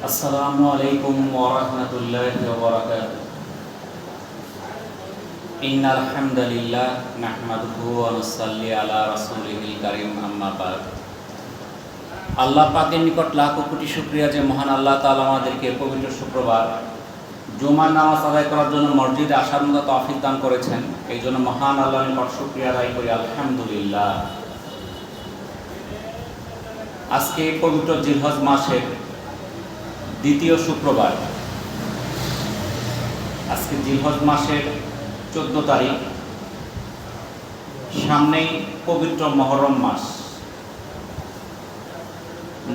আসসালামু আলাইকুম ওয়া রাহমাতুল্লাহি ওয়া বারাকাতুহু। ইন্নাল হামদালিল্লাহ নাহমাদুহু ওয়া নুসাল্লি আলা রাসূলিহিল কারীম, আম্মা বা'দ। আল্লাহ পাকের নিকট লাখ কোটি শুকরিয়া যে মহান আল্লাহ তাআলা আমাদেরকে পবিত্র শুক্রবার জুমার নামাজ আদায় করার জন্য মসজিদে আসার মতো তৌফিক দান করেছেন। এই জন্য মহান আল্লাহর নিকট শুকরিয়া আদায় করি, আলহামদুলিল্লাহ। আজকে পবিত্র জিলহজ মাসের দ্বিতীয় শুক্রবার। আজকে জিলহজ মাসের 14 তারিখ। সামনেই পবিত্র মুহররম মাস।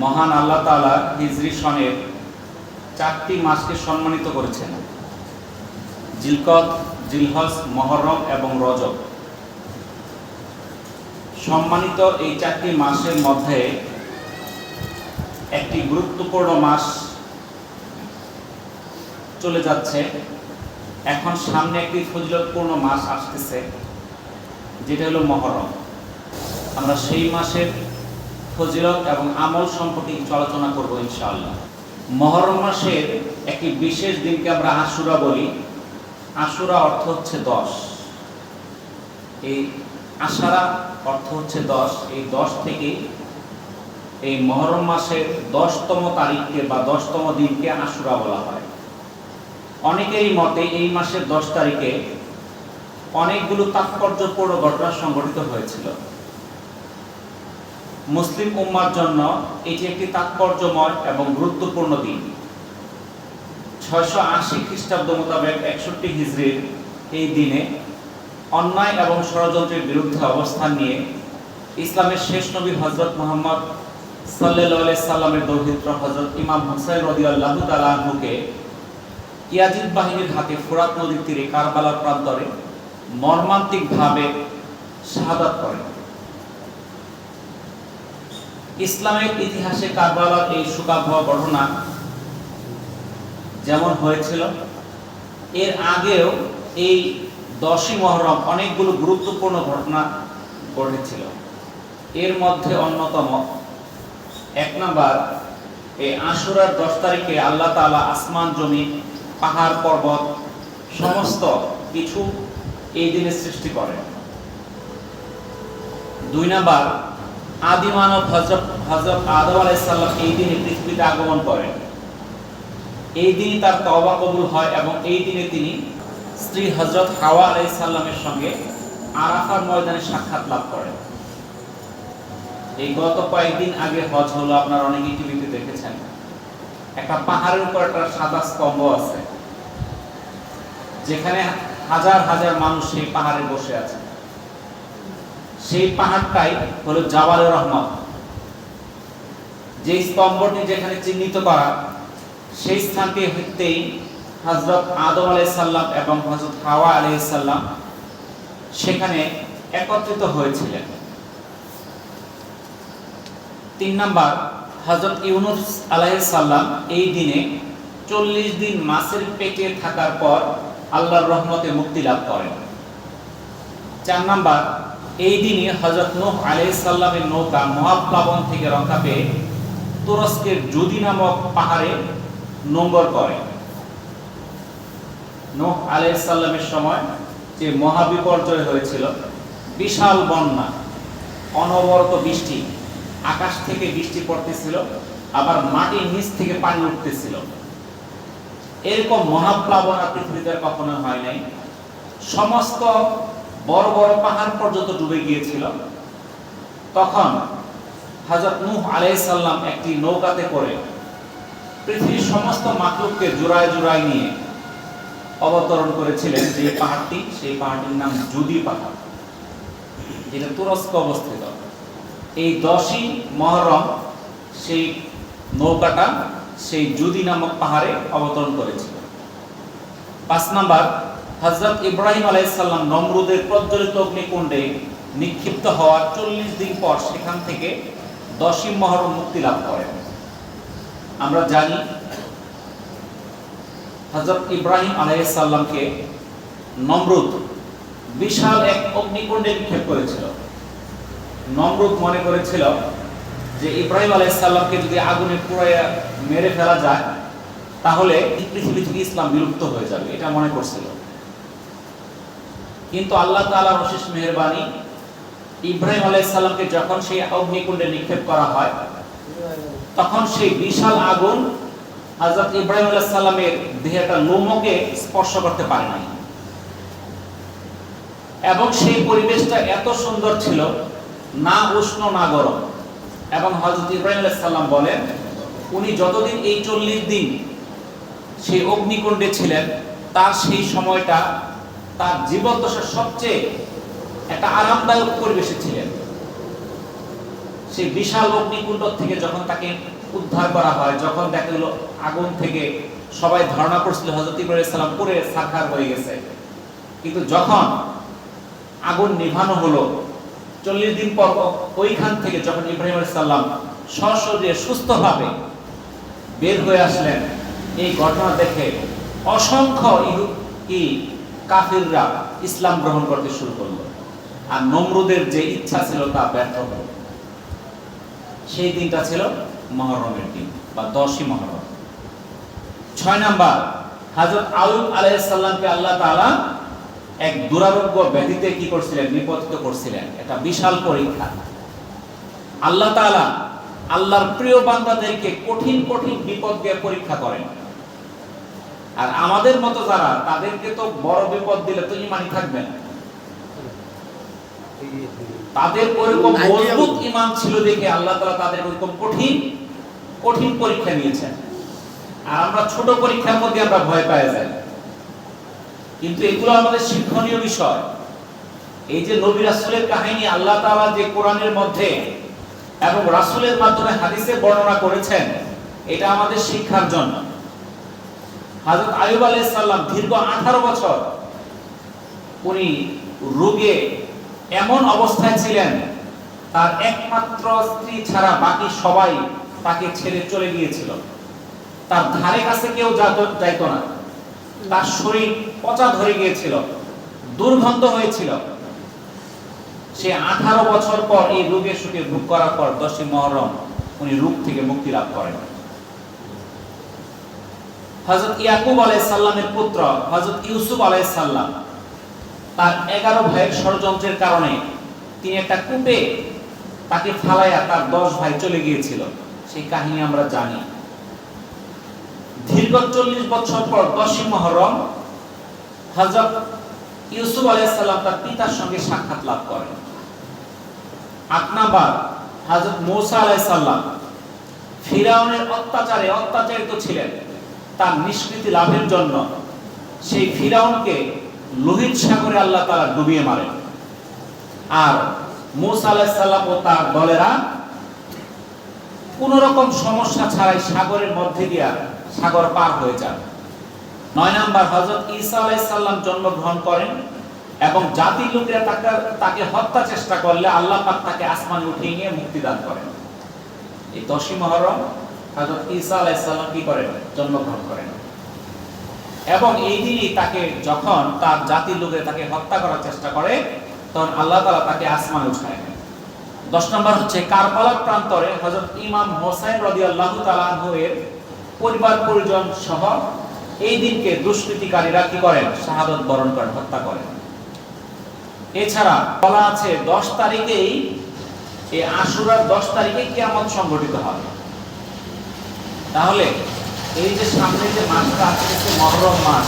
মহান আল্লাহ তাআলা হিজরি সনের 4টি মাসকে সম্মানিত করেছেন: জিলকদ, জিলহজ, মুহররম এবং রজব। সম্মানিত এই 4টি মাসের মধ্যে একটি গুরুত্বপূর্ণ মাস চলে যাচ্ছে। এখন সামনে একটি ফজিলতপূর্ণ মাস আসতেছে, যেটা হলো মুহররম। আমরা সেই মাসের ফজিলত এবং আমল সম্পর্কে কিছু আলোচনা করব ইনশাআল্লাহ। মুহররম মাসের একটি বিশেষ দিনকে আমরা আশুরা বলি। আশুরা অর্থ হচ্ছে 10। এই আশারা অর্থ হচ্ছে 10। এই 10 থেকে এই মুহররম মাসের 10তম তারিখকে বা 10তম দিনকে আশুরা বলা হয়। অনেকেরই মতে এই মাসের 10 তারিখে অনেকগুলো তাৎপর্যপূর্ণ ঘটনা সংঘটিত হয়েছিল। মুসলিম উম্মার জন্য এটি একটি তাৎপর্যময় এবং গুরুত্বপূর্ণ দিন। 680 খ্রিস্টাব্দ মোতাবেক 61 হিজরির এই দিনে অন্যায় এবং ষড়যন্ত্রের বিরুদ্ধে অবস্থান নিয়ে ইসলামের শেষ নবী হযরত মুহাম্মদ সাল্লাল্লাহু আলাইহি সাল্লামের দৌহিত্র হযরত ইমাম হুসাইন রাদিয়াল্লাহু তাআলা আনহুকে ইয়াজিদ বাহিনীর হাতে ফোরাত নদীর তীরে কারবালার প্রান্তরে মর্মান্তিকভাবে শাহাদাত করেন। ইসলামের ইতিহাসে কারবালার এই শোকাবহ ঘটনা যেমন হয়েছিল, এর আগেও এই 10ই মুহররম অনেকগুলো গুরুত্বপূর্ণ ঘটনা ঘটেছিল। এর মধ্যে অন্যতম 1 নাম্বার, এই আশুরার 10 তারিখে আল্লাহ তাআলা আসমান, জমিন, পাহাড়, পর্বত সমস্ত কিছু এই দিনে সৃষ্টি করেন। 2 নাম্বার, আদি মানব হযরত আদম আলাইহিস সালাম এই দিনে পৃথিবীতে আগমন করেন। এই দিনই তার তওবা কবুল হয় এবং এই দিনে তিনি স্ত্রী হযরত হাওয়া আলাইহিস সালামের সঙ্গে আরাফার ময়দানে সাক্ষাৎ লাভ করেন। এই গত কয়েকদিন আগে হজ হলো, আপনারা অনেকেই টিভিতে দেখেছেন। একটা পাহাড়ের উপর একটা সাদা স্তম্ভ আছে, যেখানে হাজার হাজার মানুষ সেই পাহাড়ে বসে আছে। সেই পাহাড়টাই হলো জাবালে রহমত। যে স্তম্ভটি যেখানে চিহ্নিত করা, সেই স্থানটি হইতেই হযরত আদম আলাইহিস সালাম এবং হযরত হাওয়া আলাইহিস সালাম সেখানে একত্রিত হয়েছিলেন। 3 নাম্বার, হযরত ইউনূস আলাইহিস সালাম এই দিনে 40 দিন মাছের পেটে থাকার পর আল্লাহর রহমতে মুক্তি লাভ করেন। 4 নাম্বার, এই দিনে হযরত নূহ আলাইহিস সালামের নৌকা মহাপ্লাবন থেকে রক্ষা পেয়ে তুরস্কের জুদি নামক পাহাড়ে নোঙ্গর করে। নূহ আলাইহিস সালামের সময় যে মহাবিপর্যয় হয়েছিল, বিশাল বন্যা, অনবরত বৃষ্টি, আকাশ থেকে বৃষ্টি পড়তেছিল, আবার মাটির নিচ থেকে পানি উঠতেছিল। এরকম মহাপ্লাবন পৃথিবীতে কখনো হয় নাই। সমস্ত বড় বড় পাহাড় পর্যন্ত ডুবে গিয়েছিল। তখন হযরত নূহ আলাইহিস সালাম একটি নৌকাতে করে পৃথিবীর সমস্ত মাখলুককে জোড়ায় জোড়ায় নিয়ে অবতরণ করেছিলেন যে পাহাড়টি, সেই পাহাড়টির নাম জুদি পাহাড়, যেটা তুরস্কে অবস্থিত। এই 10ই মুহররম সেই নৌকাটা সেই জুদি নামক পাহাড়ে অবতরণ করেছিল। 5 নাম্বার, হযরত ইব্রাহিম আলাইহিস সালাম নমরুদের প্রজ্বলিত অগ্নিকুণ্ডে নিক্ষিপ্ত হওয়ার 40 দিন পর সেখান থেকে 10ই মুহররম মুক্তি লাভ করেন। আমরা জানি হযরত ইব্রাহিম আলাইহিস সালামকে নমরুদ বিশাল এক অগ্নিকুণ্ডে নিক্ষেপ করেছিল। নমরুদ মনে করেছিল যে ইব্রাহিম আলাইহিস সালামকে যদি আগুনে পুড়াইয়া মেরে ফেলা যায় তাহলে এই পৃথিবী থেকে ইসলাম বিলুপ্ত হয়ে যাবে, এটা মনে করছিল। কিন্তু আল্লাহ তাআলার অশেষ মেহেরবানি, ইব্রাহিম আলাইহিস সালামকে যখন সেই অগ্নিকুণ্ডে নিক্ষেপ করা হয়, তখন সেই বিশাল আগুন হযরত ইব্রাহিম আলাইহিস সালামের দেহটা লোমকে স্পর্শ করতে পারে নাই। এবং সেই পরিবেশটা এত সুন্দর ছিল, না উষ্ণ না গরম। এবং হযরত ইব্রাহিম আলাইহিস সালাম বলেন, উনি যতদিন এই 40 দিন সেই অগ্নিকুণ্ডে ছিলেন, তার সেই সময়টা তার জীবদ্দশার সবচেয়ে একটা আরামদায়ক পরিবেশে ছিলেন। সেই বিশাল অগ্নিকুণ্ড থেকে যখন তাকে উদ্ধার করা হয়, যখন দেখা গেল আগুন থেকে সবাই ধারণা করছিল হযরত ইব্রাহিম আলাইহিস সালাম পুড়ে ছারখার হয়ে গেছে, কিন্তু যখন আগুন নিভানো হলো, 40 দিন পর ওইখান থেকে যখন ইব্রাহিম আলাইহিস সালাম সশরীরে সুস্থভাবে বের হয়ে আসলেন, এই ঘটনা দেখে অসংখ্য কাফিররা ইসলাম গ্রহণ করতে শুরু করলো, আর নমরুদের যে ইচ্ছা ছিল তা ব্যর্থ হলো। সেই দিনটা ছিল মুহররমের দিন বা 10ই মুহররম। 6 নাম্বার, হযরত আইয়ুব আলাইহিস সালামকে আল্লাহ তাআলা এক দুরারোগ্য ব্যাধিতে কি করছিলেন, নিপতিত করছিলেন। এটা বিশাল পরীক্ষা। আল্লাহ তাআলা আল্লাহর প্রিয় বান্দাদেরকে কঠিন কঠিন বিপদ দিয়ে পরীক্ষা করেন। আর আমাদের মতো যারা, তাদেরকে তো বড় বিপদ দিলে তো ঈমানই থাকবে না। তাদের ওরকম মজবুত ঈমান ছিল দেখে আল্লাহ তাআলা তাদের ওরকম কঠিন কঠিন পরীক্ষা নিয়েছেন। আর আমরা ছোট পরীক্ষার মধ্যে আমরা ভয় পেয়ে যাই। কিন্তু এগুলো আমাদের শিক্ষণীয় বিষয়। এই যে নবী রাসূলের কাহিনী আল্লাহ তাআলা যে কোরআনের মধ্যে এবং রাসূলের মাধ্যমে হাদিসে বর্ণনা করেছেন, এটা আমাদের শিক্ষার জন্য। হযরত আইয়ুব আলাইহিস সালাম দীর্ঘ 18 বছর উনি রোগে এমন অবস্থায় ছিলেন, তার একমাত্র স্ত্রী ছাড়া বাকি সবাই তাকে ছেড়ে চলে গিয়েছিল। তার ধারে কাছে কেউ যাইতো না। তার শরীর পচা ধরে গিয়েছিল, দুর্গন্ধ হয়েছিল। সে 18 বছর পর এই রোগের সুখে ভোগ করার পর 10ই মুহররম উনি রোগ থেকে মুক্তি লাভ করেন। হযরত ইয়াকুব আলাইহিস সালামের পুত্র হযরত ইউসুফ আলাইহিস সালাম, তার 11 ভাইয়ের ষড়যন্ত্রের কারণে তিনি একটা কূপে তাকে ফালাইয়া তার 10 ভাই চলে গিয়েছিল। সেই কাহিনী আমরা জানি। দীর্ঘ 40 বছর পর 10ই মুহররম হযরত ইউসুফ আলাইহিস সালাম তার পিতার সঙ্গে সাক্ষাৎ লাভ করেন। 8 নাম্বার, হযরত মূসা আলাইহিস সালাম ফিরাউনের অত্যাচারিত ছিলেন। তার নিষ্কৃতি লাভের জন্য সেই ফিরাউনকে লোহিত সাগরে আল্লাহ তাআলা ডুবিয়ে মারেন। আর মূসা আলাইহিস সালাম ও তার দলেরা কোন রকম সমস্যা ছাড়াই সাগরের মধ্যে দিয়ে সাগর পার হয়ে যান। 9 নাম্বার, হযরত ঈসা আলাইহিস সালাম জন্মগ্রহণ করেন এবং জাতির লোকেরা তাকে হত্যা চেষ্টা করলে আল্লাহ পাক তাকে আসমানে উঠিয়ে নিয়ে মুক্তি দান করেন। এই 10ই মুহররম হযরত ঈসা আলাইহিস সালাম কি করেন, জন্মগ্রহণ করেন। এবং এই দিনই তাকে যখন তার জাতির লোকেরা তাকে হত্যা করার চেষ্টা করে, তখন আল্লাহ তাআলা তাকে আসমানে উঠায় নেন। 10 নম্বর হচ্ছে কারবালার প্রান্তরে হযরত ইমাম হোসেন রাদিয়াল্লাহু তাআলা আনহু এর পরিবার পরিজন সহ এই দিনকে দুষ্কৃতিকারীরা কি করেন, শাহাদাত বরণ করেন, হত্যা করেন। এছাড়া বলা আছে 10 তারিখেই, এই আশুরার 10 তারিখে কিয়ামত সংঘটিত হবে। তাহলে এই যে সামনে যে মাসটা আসছে মুহররম মাস,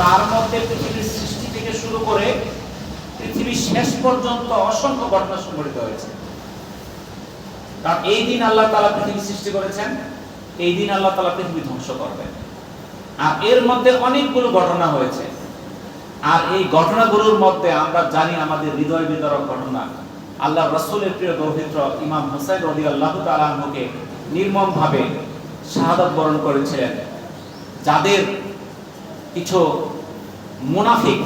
তার মধ্যে পৃথিবীর সৃষ্টি থেকে শুরু করে পৃথিবীর শেষ পর্যন্ত অসংখ্য ঘটনা সংঘটিত হয়েছে। কারণ এই দিন আল্লাহ তাআলা পৃথিবী সৃষ্টি করেছেন, এই দিন আল্লাহ তাআলা পৃথিবী ধ্বংস করবেন। আর এর মধ্যে অনেকগুলো ঘটনা হয়েছে। আর এই ঘটনাগুলোর মধ্যে আমরা জানি আমাদের হৃদয় বিদারক ঘটনা, আল্লাহ রাসূলের প্রিয় দৌহিত্র ইমাম হোসেন রাদিয়াল্লাহু তাআলা আনহুকে নির্মমভাবে শাহাদাত বরণ করেছিলেন। যাদের কিছু মুনাফিক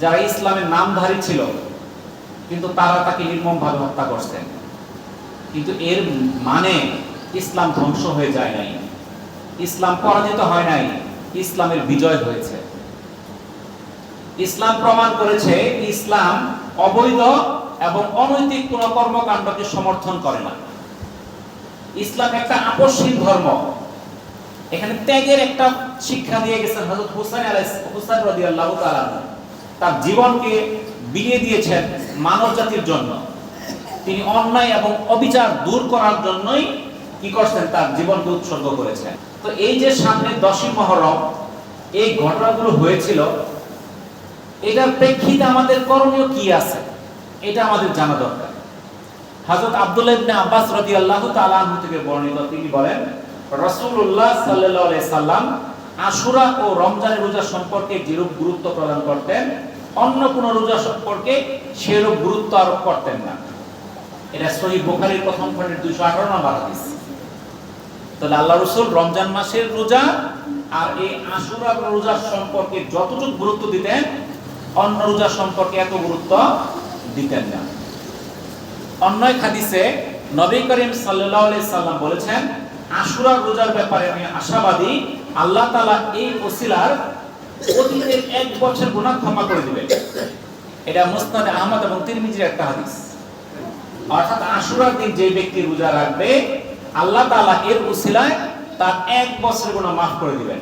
যারা ইসলামের নামধারী ছিল, কিন্তু তারা তাকে নির্মমভাবে হত্যা করতেন। কিন্তু এর মানে ইসলাম ধ্বংস হয়ে যায় নাই, ইসলাম পরাজিত হয় নাই, ইসলামের বিজয় হয়েছে। ইসলাম প্রমাণ করেছে ইসলাম অবৈধ এবং অনৈতিক কোন কর্মকাণ্ডকে সমর্থন করে না। ইসলাম একটা আপসহীন ধর্ম। এখানে ত্যাগের একটা শিক্ষা দিয়ে গেছেন হযরত হুসাইন রাদিয়াল্লাহু তাআলা। তার জীবনকে বিলিয়ে দিয়েছেন মানব জাতির জন্য। তিনি অন্যায় এবং অবিচার দূর করার জন্যই কি করছেন, তার জীবনকে উৎসর্গ করেছেন। তো এই যে সামনে 10ই মুহররম এই ঘটনাগুলো হয়েছিল, এটার প্রেক্ষিতে আমাদের করণীয় কি আছে এটা আমাদের জানা দরকার। হযরত আব্দুল্লাহ ইবনে আব্বাস রাদিয়াল্লাহু তাআলা আনহু থেকে বর্ণিত, তিনি বলেন রাসূলুল্লাহ সাল্লাল্লাহু আলাইহি সাল্লাম আশুরা ও রমজানের রোজা সম্পর্কে যেরূপ গুরুত্ব প্রদান করতেন, অন্য কোন রোজা সম্পর্কে সেরূপ গুরুত্ব আরোপ করতেন না। এটা সহিহ বুখারীর প্রথম খণ্ডের 218 নম্বর হাদিস। তাহলে আল্লাহ রাসূল রমজান মাসের রোজা আর এই আশুরা রোজা সম্পর্কে যতটুকু গুরুত্ব দিতেন, অন্য রোজা সম্পর্কে এত গুরুত্ব দিতেন না। অন্য এক হাদিসে নবী করিম সাল্লাল্লাহু আলাইহি সাল্লাম বলেছেন, আশুরা রোজার ব্যাপারে আমি আশাবাদী, আল্লাহ তাআলা এই ওসিলার অতীতের 1 বছর গুনাহ ক্ষমা করে দিবেন। এটা মুসনাদ আহমদ এবং তিরমিজির একটা হাদিস। অর্থাৎ আশুরার দিন যে ব্যক্তি রোজা রাখবে, আল্লাহ তাআলা এর ওসিলায় তার 1 বছরের গুনাহ মাফ করে দিবেন।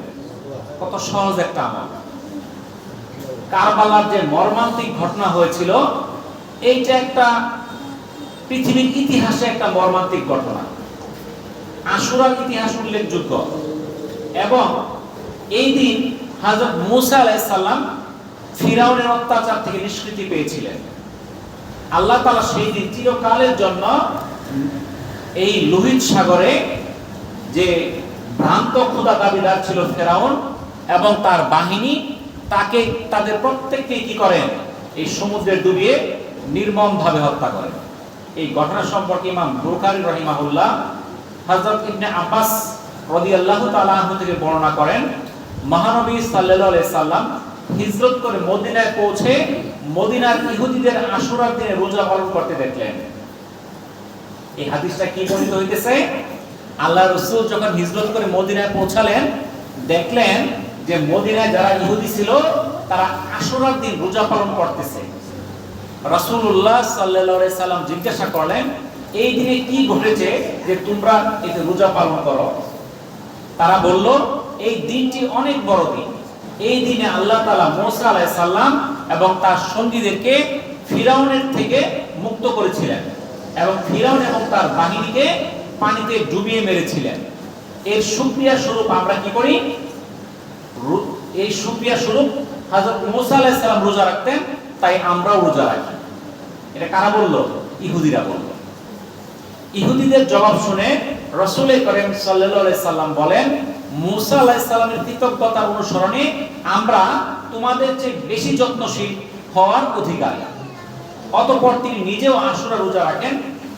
কত সহজ একটা আমল। কারবালার যে মর্মান্তিক ঘটনা হয়েছিল, এইটা একটা পৃথিবীর ইতিহাসে একটা মর্মান্তিক ঘটনা। আশুরার ইতিহাস উল্লেখযোগ্য এবং এই দিন হযরত মূসা আলাইহিস সালাম ফিরাউনের অত্যাচার থেকে নিষ্কৃতি পেয়েছিলেন। আল্লাহ তাআলা সেই দিন চিরকালের জন্য এই লোহিত সাগরে যে ভ্রান্ত খোদা দাবিদার ছিল ফেরাউন এবং তার বাহিনী, তাকে তাদের প্রত্যেককে কি করেন, এই সমুদ্রে ডুবিয়ে নির্মমভাবে হত্যা করেন। এই ঘটনা সম্পর্কে ইমাম বুখারী রাহিমাহুল্লাহ হযরত ইবনে আব্বাস রাদিয়াল্লাহু তাআলা আনহু থেকে বর্ণনা করেন, মহানবী সাল্লাল্লাহু আলাইহি সাল্লাম হিজরত করে মদিনায় পৌঁছে মদিনার ইহুদিদের আশুরার দিনে রোজা পালন করতে দেখলেন। এই হাদিসটা কি বর্ণিত হইতেছে, আল্লাহ রাসূল যখন হিজরত করে মদিনায় পৌঁছালেন, দেখলেন যে মদিনায় যারা ইহুদি ছিল তারা আশুরার দিন রোজা পালন করতেছে। রাসূলুল্লাহ সাল্লাল্লাহু আলাইহি সাল্লাম জিজ্ঞাসা করলেন, এই দিনে কি ঘটেছে যে তোমরা এই রোজা পালন করো? তারা বলল, এই দিনটি অনেক বড় দিন। এই দিনে আল্লাহ তাআলা মূসা আলাইহিস সালাম এবং তার সঙ্গীদেরকে ফিরাউনের থেকে মুক্ত করেছিলেন এবং ফিরাউন এবং তার বাহিনীকে পানিতে ডুবিয়ে মেরেছিলেন। এর শুকরিয়া স্বরূপ আমরা কি করি? এই শুকরিয়া স্বরূপ হযরত মূসা আলাইহিস সালাম রোজা রাখতেন, তাই আমরাও রোজা রাখি। এটা কারা বলল? ইহুদিরা বলল। ইহুদিদের জবাব শুনে রাসূল করিম সাল্লাল্লাহু আলাইহি সাল্লাম বলেন, মূসা আলাইহিস সালামের কৃতজ্ঞতার অনুসরণে আমরা তোমাদের চেয়ে বেশি যত্নশীল হওয়ার অধিকারী। অতঃপর তিনি নিজেও আশুরা রোজা রাখেন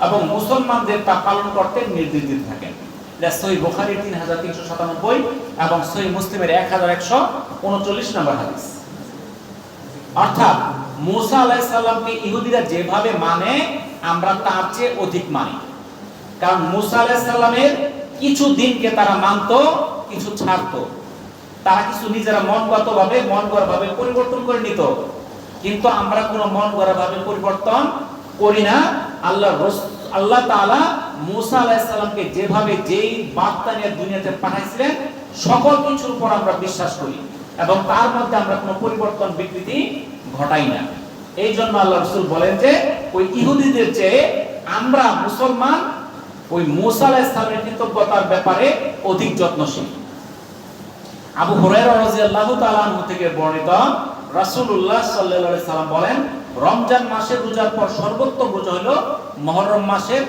এবং মুসলমানদের তা পালন করতে নির্দেশ দিতে থাকেন। এটা সহিহ বুখারীর 3397 এবং সহিহ মুসলিমের 1139 নম্বর হাদিস। অর্থাৎ মূসা আলাইহিস সালামকে ইহুদিরা যেভাবে মানে, আমরা তার চেয়ে অধিক মানি। কারণ মূসা আলাইহিস সালামের কিছু দিনকে তারা মানতো, কিছু ছাড়তো। তারা কিছু নিজেরা মন গড়াভাবে পরিবর্তন করে নিত, কিন্তু আমরা কোনো মন গড়াভাবে পরিবর্তন করি না। আল্লাহ তাআলা মূসা আলাইহিস সালামকে যেভাবে যেই বার্তা নিয়ে দুনিয়াতে পাঠাইছিলেন, সকল কিছুর উপর আমরা বিশ্বাস করি এবং তার মধ্যে আমরা কোনো পরিবর্তন বিকৃতি ঘটাই না। এই জন্য আল্লাহ রাসূল বলেন যে ওই ইহুদিদের চেয়ে আমরা মুসলমান ওই মূসা আলাইহিস সালামের কৃতজ্ঞতার ব্যাপারে অধিক যত্নশীল। আবু হুরায়রা রাদিয়াল্লাহু তাআলা আনহু থেকে বর্ণিত, রাসূলুল্লাহ সাল্লাল্লাহু আলাইহি সাল্লাম বলেন, রমজান মাসের রোজার পর সর্বোত্তম রোজা হলো মুহররম মাসের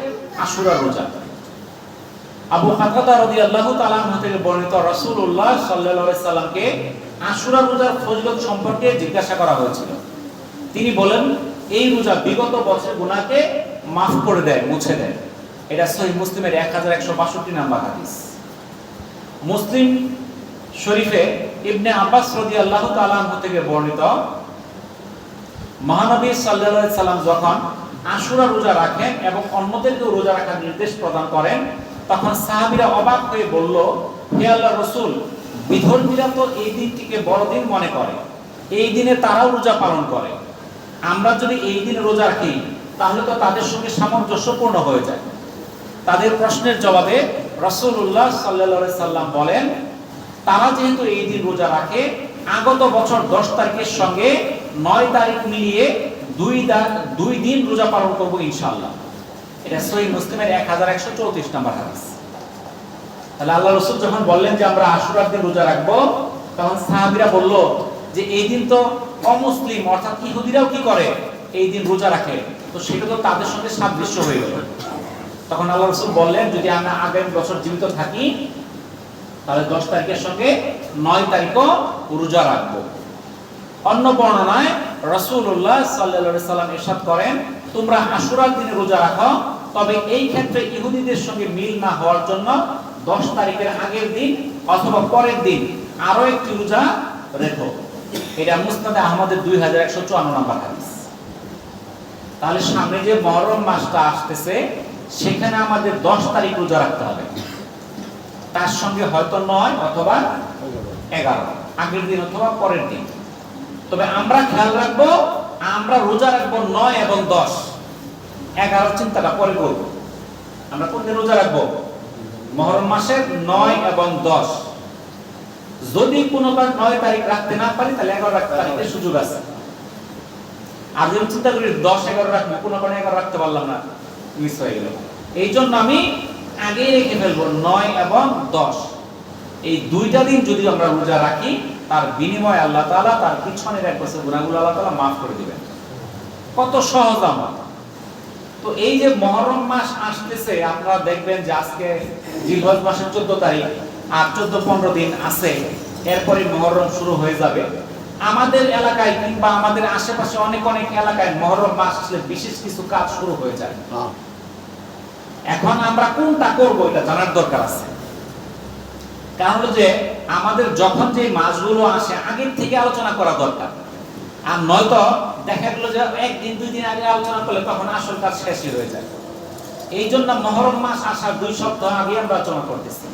আশুরা রোজা। আবু কাতাদা রাদিয়াল্লাহু তাআলা আনহু থেকে বর্ণিত, রাসূলুল্লাহ সাল্লাল্লাহু আলাইহি সাল্লামকে আশুরা রোজার ফজিলত সম্পর্কে জিজ্ঞাসা করা হয়েছিল। তিনি বলেন, এই রোজা বিগত বছরের গুনাহকে মাফ করে দেয়, মুছে দেয়। এটা সহিহ মুসলিমের 1162 নম্বর হাদিস। মুসলিম শরীফে ইবনে আব্বাস রাদিয়াল্লাহু তাআলা আনহু থেকে বর্ণিত, মহানবী সাল্লাল্লাহু আলাইহি সাল্লাম যখন আশুরা রোজা রাখেন এবং অন্যদেরকেও রোজা রাখার নির্দেশ প্রদান করেন, তখন সাহাবীরা অবাক হয়ে বলল, হে আল্লাহর রাসূল, বিধর্মীরা তো এই দিনটিকে বড় দিন মনে করে, এই দিনে তারাও রোজা পালন করে। আমরা যদি এই দিনে রোজা রাখি, তাহলে তো তাদের সঙ্গে সামঞ্জস্যপূর্ণ হয়ে যায়। তাদের প্রশ্নের জবাবে রাসূলুল্লাহ সাল্লাল্লাহু আলাইহি সাল্লাম বলেন, তারা যেহেতু এই দিন রোজা রাখে, আগত বছর 10 তারিখের সঙ্গে 9 তারিখ মিলিয়ে দুই দিন রোজা পালন করব ইনশাআল্লাহ। এটা সহিহ মুসলিমের 1134 নম্বর হাদিস। তাহলে আল্লাহ রাসূল যখন বললেন যে আমরা আশুরার দিন রোজা রাখবো, তখন সাহাবীরা বলল যে এই দিন তো অমুসলিম অর্থাৎ ইহুদিরাও কি করে, এই দিন রোজা রাখে, তো সেটা তো তাদের সঙ্গে সাদৃশ্য হয়ে গেল। তখন আল্লাহ রাসূল বললেন যদি আমরা আগামী বছর জীবিত থাকি তাহলে 10 তারিখের সঙ্গে 9 তারিখও রোজা রাখবো। অন্য বর্ণনায় রাসূলুল্লাহ সাল্লাল্লাহু আলাইহি সাল্লাম ইরশাদ করেন, তোমরা আশুরার দিনে রোজা রাখো, তবে এই ক্ষেত্রে ইহুদিদের সঙ্গে মিল না হওয়ার জন্য 10 তারিখের আগের দিন অথবা পরের দিন আরো একটি রোজা রেখো। এটা মুসনাদে আহমদের 2154 নম্বর হাদিস। তাহলে সামনে যে মুহররম মাসটা আসতেছে সেখানে আমাদের 10 তারিখ রোজা রাখতে হবে, তার সঙ্গে হয়তো 9 অথবা 11 আগের দিন অথবা পরের দিন। তবে আমরা খেয়াল রাখবো, আমরা রোজা রাখবো 9 এবং 10। 11 চিন্তাটা পরে করব। আমরা কোন দিন রোজা রাখবো? মুহররম মাসের 9 এবং 10। যদি কোনোবার 9 তারিখ রাখতে না পারি তাহলে 11 তারিখের সুযোগ আছে। আর যদি চিন্তা করি 10 11 রাখবো, কোনো কারণে 11 রাখতে পারলাম না, মিস হয়ে গেল। এই জন্য আমি আগে রেখে ফেলবো 9 এবং 10। এই দুইটা দিন যদি আমরা রোজা রাখি তার বিনিময়ে আল্লাহ তাআলা তার পিছনের এক বছর গুনাহগুলো আল্লাহ তাআলা মাফ করে দিবেন। কত সহজ আমল। তো এই যে মুহররম মাস আসতেছে, আপনারা দেখবেন যে আজকে জিলহজ মাসের 14 তারিখ, আর 14-15 দিন আছে, এরপরে মুহররম শুরু হয়ে যাবে। আমাদের এলাকায় কিংবা আমাদের আশেপাশে অনেক এলাকায় মুহররম মাস আসলে বিশেষ কিছু কাজ শুরু হয়ে যায়। এখন আমরা কোনটা করব এটা জানার দরকার আছে। কারণ যে আমাদের যখন যে মাসগুলো আসে আগের থেকে আলোচনা করা দরকার, আর নয়তো দেখা গেল যে একদিন 2 দিন আগে আলোচনা করলে তখন আসল কাজ শেষই হয়ে যায়। এই জন্য মুহররম মাস আসার 2 সপ্তাহ আগে আমরা আলোচনা করতেছি।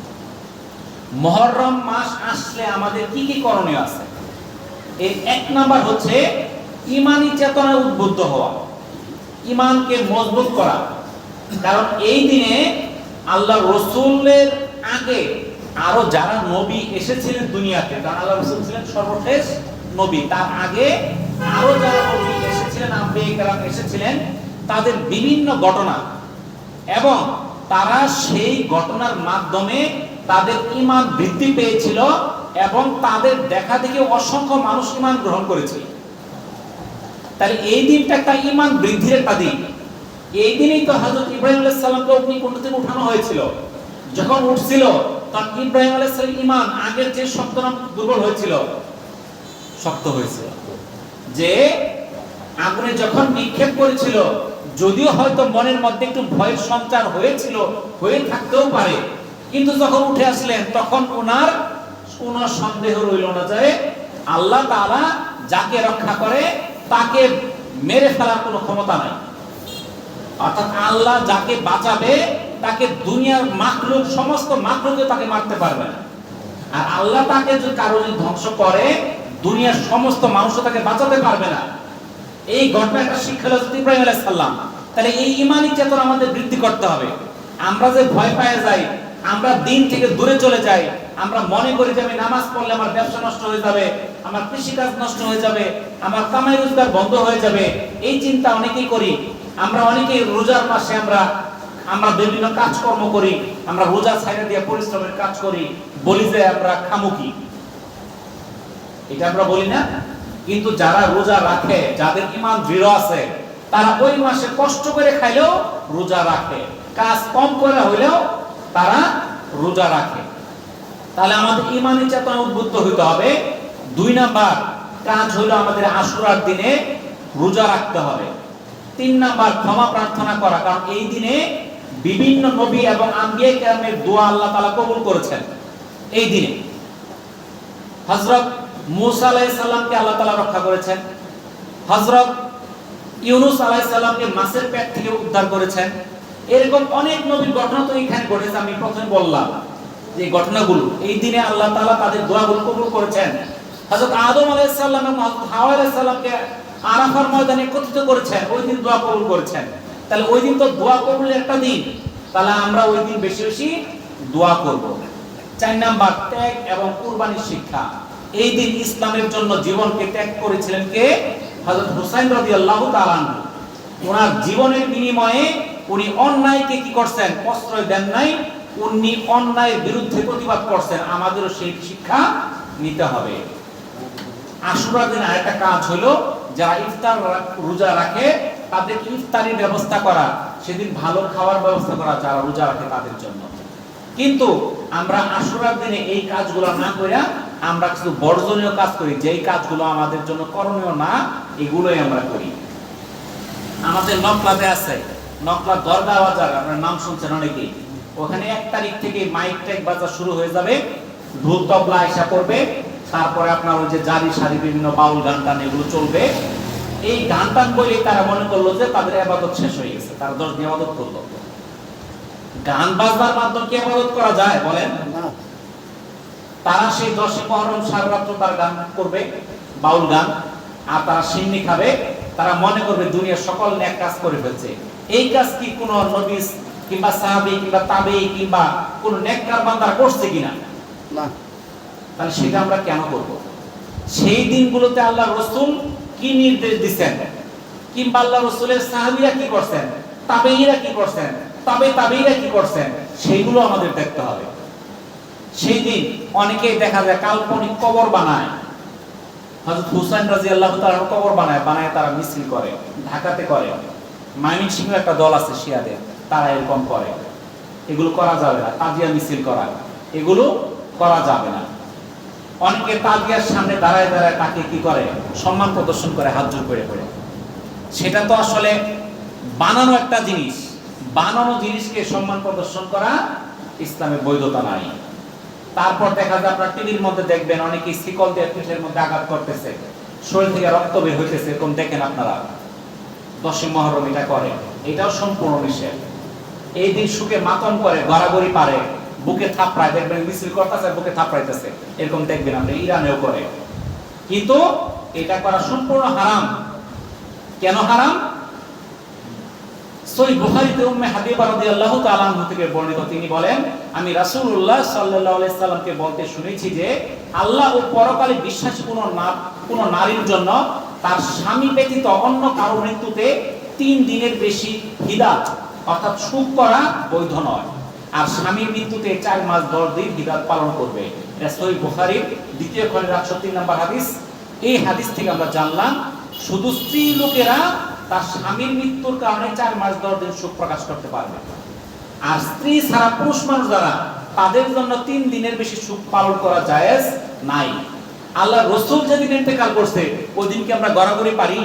মুহররম মাস আসলে আমাদের কি কি করণীয় আছে। এই 1 নাম্বার হচ্ছে ঈমানি চেতনা উদ্বুদ্ধ হওয়া, ঈমানকে মজবুত করা। কারণ এই দিনে আল্লাহ রাসূলের আগে আরো যারা নবী এসেছিলেন দুনিয়াতে, কারণ আল্লাহ রাসূল ছিলেন সর্বশেষ নবী, তার আগে আরো যারা নবী এসেছিলেন, আম্বিয়া কেরাম এসেছিলেন, তাদের বিভিন্ন ঘটনা এবং তারা সেই ঘটনার মাধ্যমে তাদের ঈমান বৃদ্ধি পেয়েছিল এবং তাদের দেখা দেখে অসংখ্য মানুষ ঈমান গ্রহণ করেছিল। তাহলে এই দিনটা একটা ঈমান বৃদ্ধির একটা দিন। এই দিনেই তো হযরত ইব্রাহিম আলাইহিস সালামকে অগ্নিকুণ্ড থেকে উঠানো হয়েছিল। যখন উঠছিল তখন ইব্রাহিম আলাইহিস সালাম ঈমান আগের যে শক্ত না দুর্বল হয়েছিল, শক্ত হয়েছিল। যে আগুনে যখন নিক্ষেপ করেছিল, যদিও হয়তো মনের মধ্যে একটু ভয়ের সঞ্চার হয়েছিল, হয়ে থাকতেও পারে, কিন্তু যখন উঠে আসলেন তখন ওনার কোনো সন্দেহ রইল না যে আল্লাহ তাআলা যাকে রক্ষা করে তাকে মেরে ফেলার কোনো ক্ষমতা নাই। অর্থাৎ আল্লাহ যাকে বাঁচাবে তাকে দুনিয়ার মাখলুক, সমস্ত মাখলুকে তাকে মারতে পারবে না। আর আল্লাহ তাকে যদি কারো ধ্বংস করে, দুনিয়ার সমস্ত মানুষ তাকে বাঁচাতে পারবে না। এই ঘটনা একটা শিক্ষা হলো ইব্রাহিম আলাইহিস সালাম। তাহলে এই ঈমানি চেতনা আমাদের বৃদ্ধি করতে হবে। আমরা যে ভয় পেয়ে যাই, আমরা দিন থেকে দূরে চলে যাই, আমরা মনে করি যে আমি নামাজ পড়লে আমার ব্যবসা নষ্ট হয়ে যাবে, আমার কৃষিকাজ নষ্ট হয়ে যাবে, আমার কামাই রোজগার বন্ধ হয়ে যাবে, এই চিন্তা অনেকেই করি। আমরা অনেকেই রোজার মাসে আমরা বিভিন্ন কাজকর্ম করি, আমরা রোজা ছাইড়া দিয়ে পরিশ্রমের কাজ করি, বলি যে আমরা খামুকি, এটা আমরা বলি না। কিন্তু যারা রোজা রাখে, যাদের ঈমান দৃঢ় আছে, তারা ওই মাসে কষ্ট করে খাইলেও রোজা রাখে, কাজ কম করে হইলেও তারা রোজা রাখে। তাহলে আমাদের ঈমানি চেতনা উদ্বুদ্ধ হইতে হবে। 2 নাম্বার কাজ হলো আমাদের আশুরার দিনে রোজা রাখতে হবে। 3 নাম্বার ক্ষমা প্রার্থনা করা, কারণ এই দিনে বিভিন্ন নবী এবং আম্বিয়া কেরামের দোয়া আল্লাহ তাআলা কবুল করেছেন। এই দিনে হযরত মূসা আলাইহিস সালামকে আল্লাহ তাআলা রক্ষা করেছেন, হযরত ইউনূস আলাইহিস সালামকে মাছের পেট থেকে উদ্ধার করেছেন। এরকম অনেক নবীর ঘটনা তো এখানে ঘটেছে। আমি প্রথমে বললাম যে ঘটনাগুলো এই দিনে আল্লাহ তাআলা তাদের দোয়াগুলো কবুল করেছেন। হযরত আদম আলাইহিস সালাম এবং হযরত হাওয়া আলাইহিস সালামকে আরাফার ময়দানে একত্রিত করেছেন, ওই দিন দোয়া কবুল করেছেন। তাহলে ওই দিন তো দোয়া কবুলের একটা দিন, তাহলে আমরা ওই দিন বেশি বেশি দোয়া করব। 4 নাম্বার ত্যাগ এবং কুরবানির শিক্ষা। এই দিন ইসলামের জন্য জীবনকে ত্যাগ করেছিলেন কে? হযরত হুসাইন রাদিয়াল্লাহু তাআলা আনহু। ওনার জীবনের বিনিময়ে উনি অন্যায়কে কি করছেন? প্রশ্রয় দেন নাই। উনি অন্যায়ের বিরুদ্ধে প্রতিবাদ করছেন। আমাদেরও সেই শিক্ষা নিতে হবে। আশুরার দিন আরেকটা কাজ হলো, যারা ইফতার রোজা রাখে তাদের ইফতারির ব্যবস্থা করা, সেদিন ভালো খাওয়ার ব্যবস্থা করা যারা রোজা রাখে তাদের জন্য। কিন্তু আমরা আশুরার দিনে এই কাজগুলো না কইরা আমরা কিছু বর্জনীয় কাজ করি, যেই কাজগুলো আমাদের জন্য করণীয় না, এগুলোই আমরা করি। আমাদের নকলাতে আছে, নকলা দরগা বাজার, আপনার নাম শুনছেন অনেকেই। ওখানে 1 তারিখ থেকে মাইক ট্যাক বাজার শুরু হয়ে যাবে, ঢোল তবলা আইসা পড়বে, তারপরে আপনার ওই যে জারি সারি বিভিন্ন বাউল গান টান এগুলো চলবে। এই গান টান বলে তারা মনে করলো যে তাদের ইবাদত শেষ হয়ে গেছে, তারা 10 দিন ইবাদত করলো। গান বাজনার মাধ্যমে কি ইবাদত করা যায় বলেন? তারা সেই 10 মুহররম সারা রাত তার গান করবে, বাউল গান, আর তারা সিন্নি খাবে। তারা মনে করবে দুনিয়ার সকল নেক কাজ করে ফেলছে। এই কাজ কি কোন নবী কিংবা সাহাবী কিংবা তাবেঈ কিংবা কোন নেককার বান্দা করছে কিনা? না। তাহলে সেটা আমরা কেন করব? সেই দিনগুলোতে আল্লাহর রাসূল কি নির্দেশ দিবেন, কিংবা আল্লাহর রাসূলের সাহাবীরা কি করছেন, তাবেঈরা কি করছেন, তাবেঈরা কি করছেন, সেগুলো আমাদের দেখতে হবে। সেই দিন অনেকেই দেখা যায় কাল্পনিক কবর বানায়। হযরত হুসাইন রাদিয়াল্লাহু তাআলার কবর বানায় তারা মিছিল করে, ঢাকাতে করে। ময়মনসিংহে একটা দল আছে শিয়াদের, তারা এরকম করে। এগুলো করা যাবে না। তাজিয়া মিছিল করা, এগুলো করা যাবে না। অনেকে তাজিয়ার সামনে দাঁড়ায় দাঁড়ায় তাকে কি করে? সম্মান প্রদর্শন করে, হাত জোড় করে করে। সেটা তো আসলে বানানো একটা জিনিস। বানানো জিনিসকে সম্মান প্রদর্শন করা ইসলামে বৈধতা নাই। তারপর দেখা যায় আপনার টিভির মধ্যে দেখবেন অনেকে শিকল দিয়ে পিঠের মধ্যে আঘাত করতেছে, শরীর থেকে রক্ত বের হইতেছে, এরকম দেখেন আপনারা। 10 মুহররম এটা করে, এটাও সম্পূর্ণ নিষেধ। এই দিন সুখে মাতম করে, গড়াগড়ি পারে, বুকে থাপড়ায়, দেখবেন মিছিল করতেছে বুকে থাপড়াইতেছে, এরকম দেখবেন আপনি। ইরানেও করে, কিন্তু এটা করা সম্পূর্ণ হারাম। কেন হারাম? সহিহ বুখারীতে উম্মে হাবিবা রাদিয়াল্লাহু তাআলা আনহা থেকে বর্ণিত, তিনি বলেন, আমি রাসূলুল্লাহ সাল্লাল্লাহু আলাইহি সাল্লামকে বলতে শুনেছি যে আল্লাহ ও পরকালে বিশ্বাসী কোন নারীর জন্য তার স্বামী ব্যতীত অন্য কারো মৃত্যুতে 3 দিনের বেশি হিদাত অর্থাৎ সুখ করা বৈধ নয়, আর স্বামীর মৃত্যুতে 4 মাস 10 দিন হিদাত পালন করবে। এটা সহিহ বুখারীর 2য় খণ্ডের 68 নম্বর হাদিস। এই হাদিস থেকে আমরা জানলাম শুধু স্ত্রী লোকেরা তার স্বামীর মৃত্যুর কারণে 4 মাস 10 দিন শোক প্রকাশ করতে পারবে, আর স্ত্রী ছাড়া পুরুষ মানুষ যারা, তাদের জন্য 3 দিনের বেশি শোক পালন করা জায়েজ নাই। আল্লাহ রাসূল যেদিন ইন্তেকাল করছে ওই দিনকে আমরা গড়াগড়ি পারি,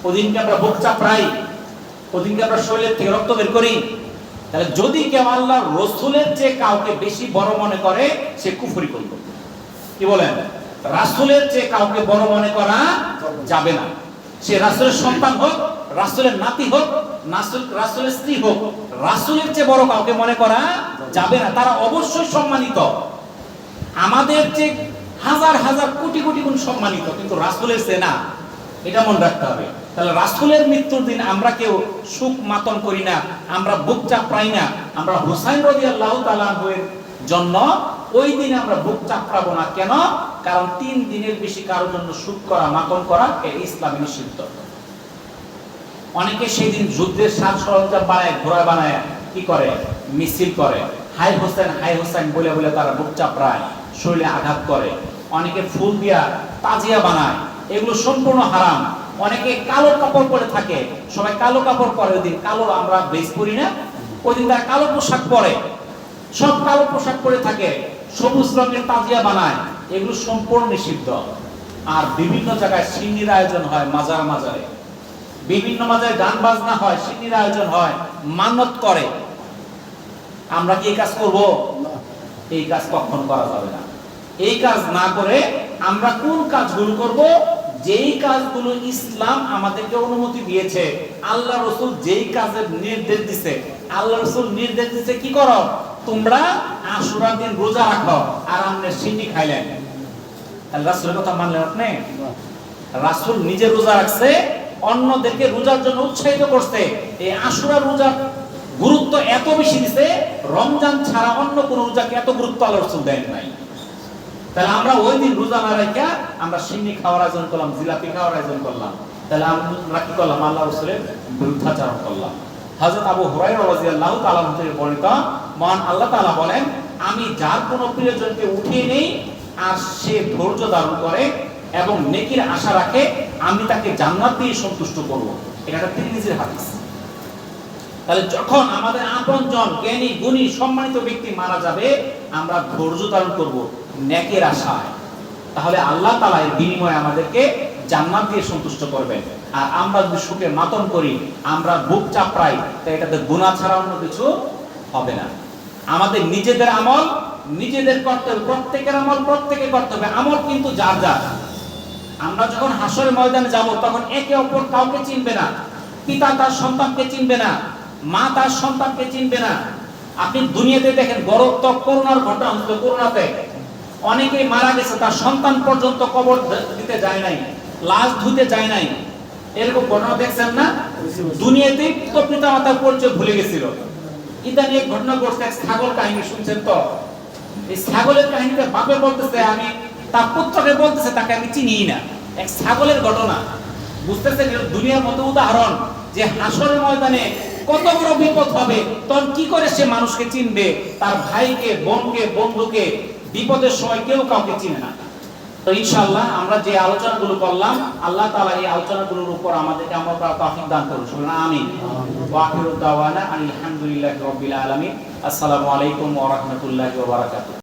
ওই দিনকে আমরা বুক চাপড়াই, ওই দিনকে আমরা শরীরের থেকে রক্ত বের করি। তাহলে যদি কেউ আল্লাহ রাসূলের চেয়ে কাউকে বেশি বড় মনে করে, সে কুফরি করল। কি বলেন? রাসূলের চেয়ে কাউকে বড় মনে করা যাবে না। সে রাসূলের সন্তান হোক, রাসূলের নাতি হোক, রাসূলের স্ত্রী হোক, রাসূলের চেয়ে বড় কাউকে মনে করা যাবে না। তারা অবশ্যই সম্মানিত, আমাদের চেয়ে হাজার হাজার কোটি কোটি গুণ সম্মানিত, কিন্তু রাসূলের চেয়ে না। এটা মনে রাখতে হবে। তাহলে রাসূলের মৃত্যুর দিন আমরা কেউ সুখ মাতম করি না, আমরা বুক চাপড়াই না। আমরা হুসাইন রাদিয়াল্লাহু তাআলা আনহুর জন্য ওই দিন আমরা বুক চাপড়াবো না। কেন? কারণ 3 দিনের বেশি কারোর জন্য সুখ করা, মাতম করা এটা ইসলামে নিষিদ্ধ। অনেকে সেই দিন যুদ্ধের সাজ সরঞ্জাম বানায়, ঘোড়া বানায় কি করে? মিছিল করে, হাই হোসেন বলে বলে তারা বুক চাপড়ায়, শরীরে আঘাত করে। অনেকে ফুল দিয়া তাজিয়া বানায়, এগুলো সম্পূর্ণ হারাম। অনেকে কালো কাপড় পরে থাকে, সবাই কালো কাপড় পরে। ওই দিন কালো আমরা বেশ করি না, ওই দিন তারা কালো পোশাক পরে, সব কালো পোশাক পরে থাকে, সবুজ রঙের তাজিয়া বানায়, এগুলো সম্পূর্ণ নিষিদ্ধ। আর বিভিন্ন জায়গায় সিন্নির আয়োজন হয়, মাজারে বিভিন্ন মাজারে গান বাজনা হয়, সিন্নির আয়োজন হয়, মানত করে। আমরা কি এই কাজ করব? এই কাজ কখনো করা যাবে না। এই কাজ না করে আমরা কোন কাজগুলো করব? যেই কাজগুলো ইসলাম আমাদেরকে অনুমতি দিয়েছে, আল্লাহ রাসূল যেই কাজের নির্দেশ দিয়েছে, আল্লাহ রাসূল নির্দেশ দিয়েছে কি করো? তোমরা আশুরার দিন রোজা রাখো, আর আমনে সিন্নি খাইলেন। তাহলে রাসূলের কথা মানলেন আপনি? রাসূল নিজে রোজা রাখছে, অন্যদেরকে রোজার জন্য উৎসাহিত করছে। এই আশুরা রোজা গুরুত্ব এত বেশি দিছে, রমজান ছাড়া অন্য কোন রোজাকে এত গুরুত্ব আল্লাহ রাসূল দেন নাই। তাহলে আমরা ওই দিন রোজা না রাখা আমরা সিন্নি খাওয়ার আয়োজন করলাম, জিলাপি খাওয়ার আয়োজন করলাম, তাহলে আমরা কি করলাম? আল্লাহ রাসূলের বিরুদ্ধাচরণ করলাম। হযরত আবু হুরায়রা রাদিয়াল্লাহু তাআলা থেকে বর্ণিত, মহান আল্লাহ তাআলা বলেন, আমি যার কোনো প্রিয়জনকে উঠিয়ে নেই আর সে ধৈর্য ধারণ করে এবং নেকির আশা রাখে, আমি তাকে জান্নাত দিয়ে সন্তুষ্ট করব। এটা একটা তিরমিজির হাদিস। তাহলে যখন আমাদের আপনজন, জ্ঞানী, গুণী, সম্মানিত ব্যক্তি মারা যাবে, আমরা ধৈর্য ধারণ করব নেকের আশায়, তাহলে আল্লাহ তাআলা এর বিনিময়ে আমাদেরকে জান্নাত দিয়ে সন্তুষ্ট করবেন। আর আমরা যদি সুখে মাতন করি, আমরা বুক চাপড়াই, তাই এটাতে গুনাহ ছাড়া অন্য কিছু হবে না। আমাদের নিজেদের আমল নিজেদের করতে হবে, প্রত্যেকের আমল প্রত্যেকে করতে হবে। আমল কিন্তু যার যার। আমরা যখন হাসরের ময়দানে যাব, তখন একে অপর কাউকে চিনবে না। পিতা তার সন্তানকে চিনবে না, মা তার সন্তানকে চিনবে না। আপনি দুনিয়াতে দেখেন, করোনার ঘটনা হচ্ছে, করোনাতে অনেকেই মারা গেছে, তার সন্তান পর্যন্ত কবর দিতে যায় নাই, লাশ ধুতে যায় নাই। এরকম ঘটনা দেখছেন না? দুনিয়াতেই তো পিতা মাতার পরিচয় ভুলে গেছিল। ইদানি এক ঘটনা ঘটছে, ছাগল কাহিনী শুনছেন তো? এই ছাগলের কাহিনীতে বাপে বলতেছে, আমি তার পুত্রকে বলতেছে, তাকে আমি চিনিই না। এক ছাগলের ঘটনা বুঝতেছেন? দুনিয়ার মতো উদাহরণ যে হাসরের ময়দানে কত বড় বিপদ হবে, তখন কি করে সে মানুষকে চিনবে? তার ভাইকে, বোনকে, বন্ধুকে বিপদের সময় কেউ কাউকে চিনে না। তো ইনশাআল্লাহ আমরা যে আলোচনাগুলো করলাম, আল্লাহ তাআলা এই আলোচনাগুলোর উপর আমাদেরকে আমল করার তৌফিক দান করুন। আমিন। ওয়া আখিরু দাওয়ানা আলহামদুলিল্লাহি রাব্বিল আলামিন। আসসালামু আলাইকুম ওয়া রাহমাতুল্লাহি ওয়া বারাকাতুহু।